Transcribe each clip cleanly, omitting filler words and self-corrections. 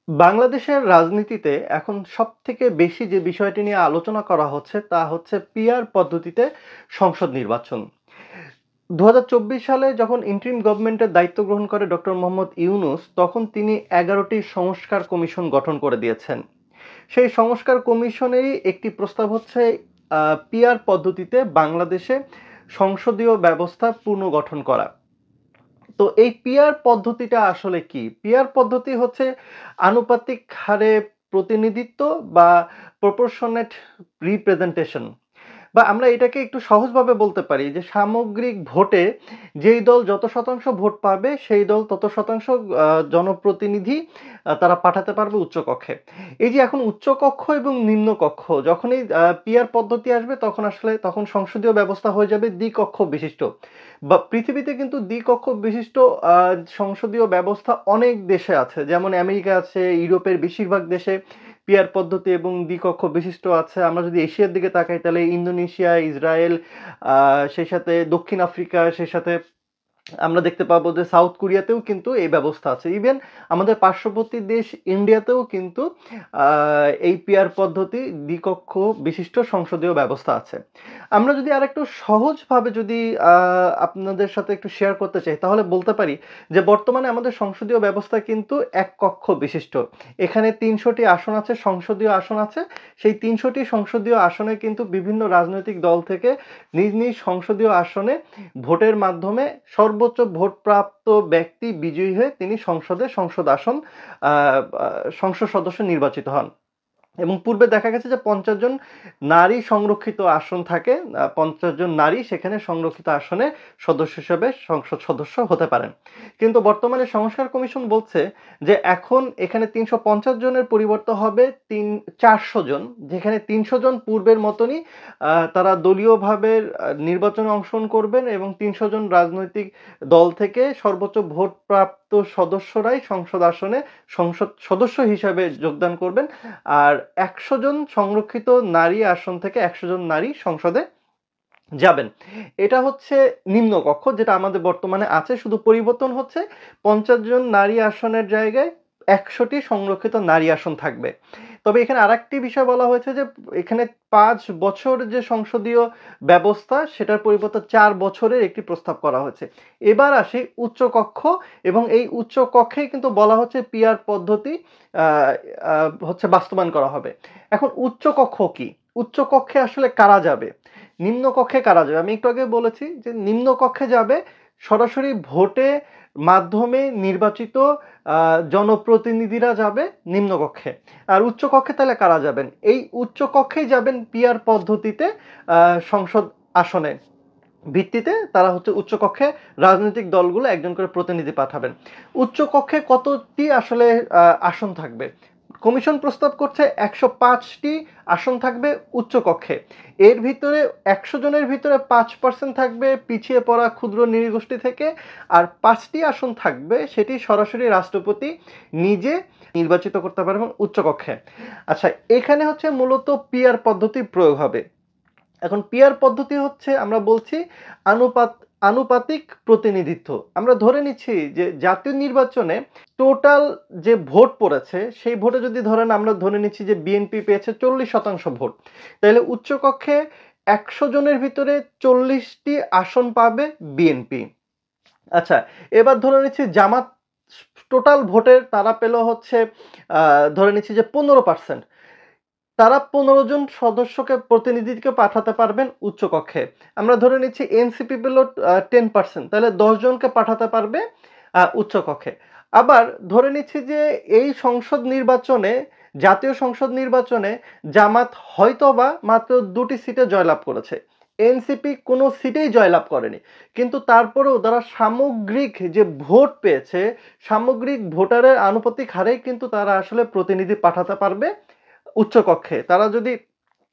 বাংলাদেশের রাজনীতিতে এখন সবথেকে বেশি যে বিষয়টি নিয়ে আলোচনা করা হচ্ছে তা হচ্ছে পিআর পদ্ধতিতে সংসদ নির্বাচন। ২০২৪ সালে যখন ইন্টারিম গভর্নমেন্টের দায়িত্ব গ্রহণ করে ডক্টর মোহাম্মদ ইউনূস, তখন তিনি ১১টি সংস্কার কমিশন গঠন করে দিয়েছেন। সেই সংস্কার কমিশনেরই একটি প্রস্তাব হচ্ছে পিআর পদ্ধতিতে বাংলাদেশে সংসদীয় ব্যবস্থা পুনর্গঠন করা। তো এই পিআর পদ্ধতিটা আসলে কি? পিআর পদ্ধতি হচ্ছে আনুপাতিক হারে প্রতিনিধিত্ব বা প্রপোর্শনেট রিপ্রেজেন্টেশন, বা আমরা এটাকে একটু সহজভাবে বলতে পারি যে সামগ্রিক ভোটে যেই দল যত শতাংশ ভোট পাবে সেই দল তত শতাংশ জনপ্রতিনিধি তারা পাঠাতে পারবে উচ্চকক্ষে। এই যে এখন উচ্চকক্ষ এবং নিম্নকক্ষ যখনই পিআর পদ্ধতি আসবে তখন সংসদীয় ব্যবস্থা হয়ে যাবে দ্বিকক্ষ বিশিষ্ট। বা পৃথিবীতে কিন্তু দ্বিকক্ষ বিশিষ্ট সংসদীয় ব্যবস্থা অনেক দেশে আছে। যেমন আমেরিকা আছে, ইউরোপের বেশিরভাগ দেশে পিআর পদ্ধতি এবং দ্বিকক্ষ বিশিষ্ট আছে। আমরা যদি এশিয়ার দিকে তাকাই তাহলে ইন্দোনেশিয়া, ইসরায়েল, সেই সাথে দক্ষিণ আফ্রিকা, সেই সাথে আমরা দেখতে পাবো যে সাউথ কোরিয়াতেও কিন্তু এই ব্যবস্থা আছে। ইভেন আমাদের পার্শ্ববর্তী দেশ ইন্ডিয়াতেও কিন্তু এই পিআর পদ্ধতি দ্বিকক্ষ বিশিষ্ট সংসদীয় ব্যবস্থা আছে। আমরা যদি আরেকটু সহজভাবে যদি আপনাদের সাথে একটু শেয়ার করতে চাই তাহলে বলতে পারি যে বর্তমানে আমাদের সংসদীয় ব্যবস্থা কিন্তু এক কক্ষ বিশিষ্ট। এখানে ৩০০টি আসন আছে, সংসদীয় আসন আছে। সেই ৩০০টি সংসদীয় আসনে কিন্তু বিভিন্ন রাজনৈতিক দল থেকে নিজ নিজ সংসদীয় আসনে ভোটের মাধ্যমে সর্বোচ্চ ভোটপ্রাপ্ত ব্যক্তি বিজয়ী হয়ে তিনি সংসদ আসন সংসদ সদস্য নির্বাচিত হন। এবং পূর্বে দেখা গেছে যে ৫০ জন নারী সংরক্ষিত আসন থাকে। ৫০ জন নারী সেখানে সংরক্ষিত আসনে সদস্য হিসেবে সংসদ সদস্য হতে পারেন। কিন্তু বর্তমানে সংস্কার কমিশন বলছে যে এখন এখানে ৩৫০ জনের পরিবর্তে হবে ৪০০ জন, যেখানে ৩০০ জন পূর্বের মতনই তারা দলীয়ভাবে নির্বাচনে অংশগ্রহণ করবেন এবং ৩০০ জন রাজনৈতিক দল থেকে সর্বোচ্চ ভোটপ্রাপ্ত সদস্যরাই সংসদ আসনে সংসদ সদস্য হিসাবে যোগদান করবেন। আর ১০০ জন সংরক্ষিত নারী আসন থেকে ১০০ জন নারী সংসদে যাবেন। এটা হচ্ছে নিম্নকক্ষ যেটা আমাদের বর্তমানে আছে। শুধু পরিবর্তন হচ্ছে ৫০ জন নারী আসনের জায়গায় ১০০টি সংরক্ষিত নারী আসন থাকবে। তবে এখানে আরেকটি বিষয় বলা হয়েছে যে এখানে ৫ বছর যে সংসদীয় ব্যবস্থা সেটার পরিবর্তে ৪ বছরের একটি প্রস্তাব করা হয়েছে। এবার আসি উচ্চকক্ষ, এবং এই উচ্চকক্ষেই কিন্তু বলা হচ্ছে পিআর পদ্ধতি আ আ হচ্ছে বাস্তবায়ন করা হবে। এখন উচ্চকক্ষ কি? উচ্চকক্ষে আসলে কারা যাবে? নিম্নকক্ষে কারা যাবে? আমি একটু আগে বলেছি যে নিম্নকক্ষে যাবে সরাসরি ভোটে মাধ্যমে নির্বাচিত আ জনপ্রতিনিধিরা যাবে নিম্নকক্ষে। আর উচ্চকক্ষে তাহলে কারা যাবেন? এই উচ্চকক্ষেই যাবেন পিআর পদ্ধতিতে আ সংসদ আসনে ভিত্তিতে তারা হচ্ছে উচ্চকক্ষে রাজনৈতিক দলগুলো একজন করে প্রতিনিধি পাঠাবেন। উচ্চকক্ষে কতটি আসলে আসন থাকবে? কমিশন প্রস্তাব করছে ১০৫টি আসন থাকবে উচ্চকক্ষে। এর ভিতরে ১০০ জনের ভিতরে ৫% থাকবে পিছিয়ে পড়া ক্ষুদ্র নৃগোষ্ঠী থেকে, আর ৫টি আসন থাকবে সেটি সরাসরি রাষ্ট্রপতি নিজে নির্বাচিত করতে পারবেন উচ্চকক্ষে। আচ্ছা, এখানে হচ্ছে মূলত পিআর পদ্ধতি প্রয়োগ হবে। এখন পিআর পদ্ধতি হচ্ছে আমরা বলছি আনুপাত আনুপাতিক প্রতিনিধিত্ব। আমরা ধরে নিচ্ছি যে জাতীয় নির্বাচনে টোটাল যে ভোট পড়েছে সেই ভোটে যদি আমরা ধরে নিচ্ছি যে বিএনপি পেয়েছে ৪০% ভোট। তাইলে উচ্চকক্ষে ১০০ জনের ভিতরে ৪০টি আসন পাবে বিএনপি। আচ্ছা, এবার ধরে নিচ্ছি জামাত টোটাল ভোটের তারা পেল হচ্ছে আ ধরে নিচ্ছি যে ১৫%। তারা ১৫ জন প্রতিনিধিকে পাঠাতে পারবেন উচ্চকক্ষে। আমরা ধরে নিচ্ছি এনসিপি পেল 10%, তাহলে ১০ জনকে পাঠাতে পারবে উচ্চকক্ষে। আবার ধরে নিচ্ছি যে এই জাতীয় সংসদ নির্বাচনে জামাত হয়তোবা মাত্র ২ টি সিটে জয়লাভ করেছে। এনসিপি কোনো সিটেই জয়লাভ করেনি। কিন্তু তারপরেও তারা সামগ্রিক যে ভোট পেয়েছে, সামগ্রিক ভোটারের আনুপাতিক হারেই কিন্তু তারা আসলে প্রতিনিধি পাঠাতে পারবে উচ্চকক্ষে। তারা যদি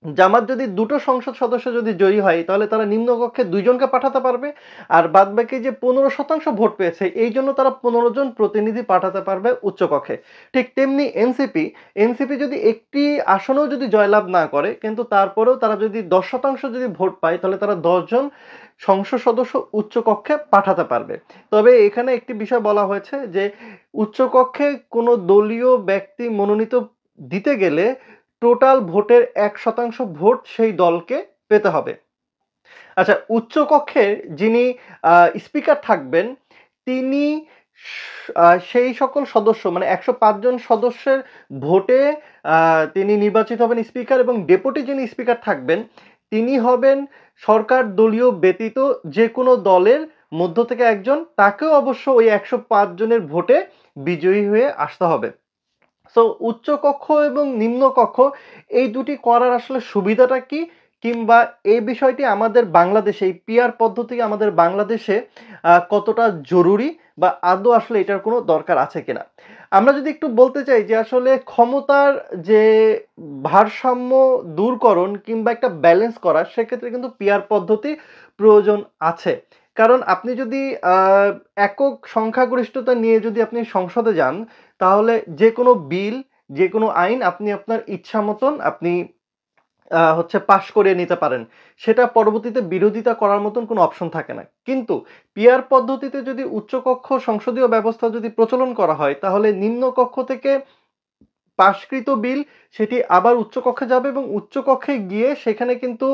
জামাত যদি দুটো সংসদ সদস্য যদি জয়ী হয় তাহলে তারা নিম্নকক্ষে ২ জনকে পাঠাতে পারবে। আর বাদবাকি যে ১৫% ভোট পেয়েছে এই জন্য তারা ১৫ জন প্রতিনিধি পাঠাতে পারবে উচ্চকক্ষে। ঠিক তেমনি এনসিপি যদি একটি আসনেও যদি জয়লাভ না করে কিন্তু তারপরেও তারা যদি ১০% যদি ভোট পায় তাহলে তারা ১০ জন সংসদ সদস্য উচ্চকক্ষে পাঠাতে পারবে। তবে এখানে একটি বিষয় বলা হয়েছে যে উচ্চকক্ষে কোনো দলীয় ব্যক্তি মনোনীত দিতে গেলে টোটাল ভোটের ১% ভোট সেই দলকে পেতে হবে। আচ্ছা, উচ্চকক্ষে যিনি স্পিকার থাকবেন তিনি সেই সকল সদস্য মানে ১০৫ জন সদস্যের ভোটে তিনি নির্বাচিত হবেন স্পিকার, এবং ডেপুটি যিনি স্পিকার থাকবেন তিনি হবেন সরকার দলীয় ব্যতীত যেকোনো দলের মধ্য থেকে একজন, তাকেও অবশ্য ওই ১০৫ জনের ভোটে বিজয়ী হয়ে আসতে হবে। সো উচ্চকক্ষ এবং নিম্নকক্ষ এই দুটি করার আসলে সুবিধাটা কি? কিংবা এই বিষয়টি আমাদের বাংলাদেশে এই পিআর পদ্ধতি আমাদের বাংলাদেশে কতটা জরুরি বা আদৌ আসলে এটার কোনো দরকার আছে কিনা? আমরা যদি একটু বলতে চাই যে আসলে ক্ষমতার যে ভারসাম্য দূরকরণ কিংবা একটা ব্যালেন্স করা সেক্ষেত্রে কিন্তু পিআর পদ্ধতি প্রয়োজন আছে। কারণ আপনি যদি আ একক সংখ্যাগরিষ্ঠতা নিয়ে যদি আপনি সংসদে যান তাহলে যেকোনো বিল, যেকোনো আইন আপনি আপনার ইচ্ছা মতন আপনি পাস করিয়ে নিতে পারেন। সেটা পরবর্তীতে বিরোধিতা করার মতন কোনো অপশন থাকে না। কিন্তু পিআর পদ্ধতিতে যদি উচ্চকক্ষ সংসদীয় ব্যবস্থা যদি প্রচলন করা হয় তাহলে নিম্নকক্ষ থেকে পাশকৃত বিল সেটি আবার উচ্চকক্ষে যাবে এবং উচ্চকক্ষে গিয়ে সেখানে কিন্তু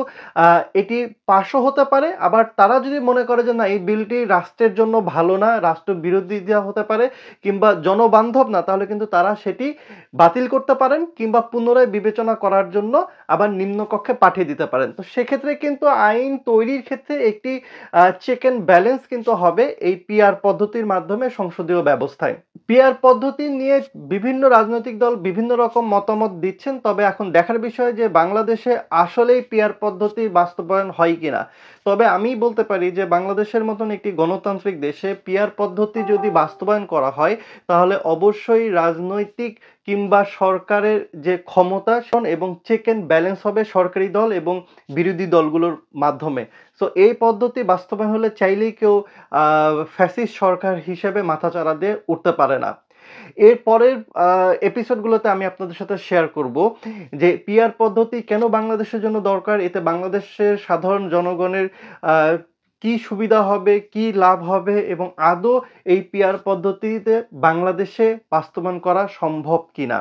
এটি পাসও হতে পারে। আবার তারা যদি মনে করে যে না এই বিলটি রাষ্ট্রের জন্য ভালো না, রাষ্ট্র বিরোধিতা হতে পারে কিংবা জনবান্ধব না, তাহলে কিন্তু তারা সেটি বাতিল করতে পারেন কিংবা পুনরায় বিবেচনা করার জন্য আবার নিম্নকক্ষে পাঠিয়ে দিতে পারেন। তো সেক্ষেত্রে কিন্তু আইন তৈরির ক্ষেত্রে একটি চেক অ্যান্ড ব্যালেন্স কিন্তু হবে এই পিআর পদ্ধতির মাধ্যমে সংসদীয় ব্যবস্থায়। পিআর পদ্ধতি নিয়ে বিভিন্ন রাজনৈতিক দল বিভিন্ন রকম মতামত দিচ্ছেন। তবে এখন দেখার বিষয় যে বাংলাদেশে আসলেই পিআর পদ্ধতি বাস্তবায়ন হয় কিনা। তবে আমি বলতে পারি যে বাংলাদেশের মতন একটি গণতান্ত্রিক দেশে পিআর পদ্ধতি যদি বাস্তবায়ন করা হয় তাহলে অবশ্যই রাজনৈতিক কিংবা সরকারের যে ক্ষমতা এবং চেক অ্যান্ড ব্যালেন্স হবে সরকারি দল এবং বিরোধী দলগুলোর মাধ্যমে। সো এই পদ্ধতি বাস্তবায়ন হলে চাইলেই কেউ ফ্যাসিস্ট সরকার হিসেবে মাথাচাড়া দিয়ে উঠতে পারে না। এর পরের এপিসোডগুলোতে আমি আপনাদের সাথে শেয়ার করব যে পিআর পদ্ধতি কেন বাংলাদেশের জন্য দরকার, এতে বাংলাদেশের সাধারণ জনগণের কি সুবিধা হবে, কি লাভ হবে এবং আদৌ এই পিআর পদ্ধতিতে বাংলাদেশে বাস্তবায়ন করা সম্ভব কিনা।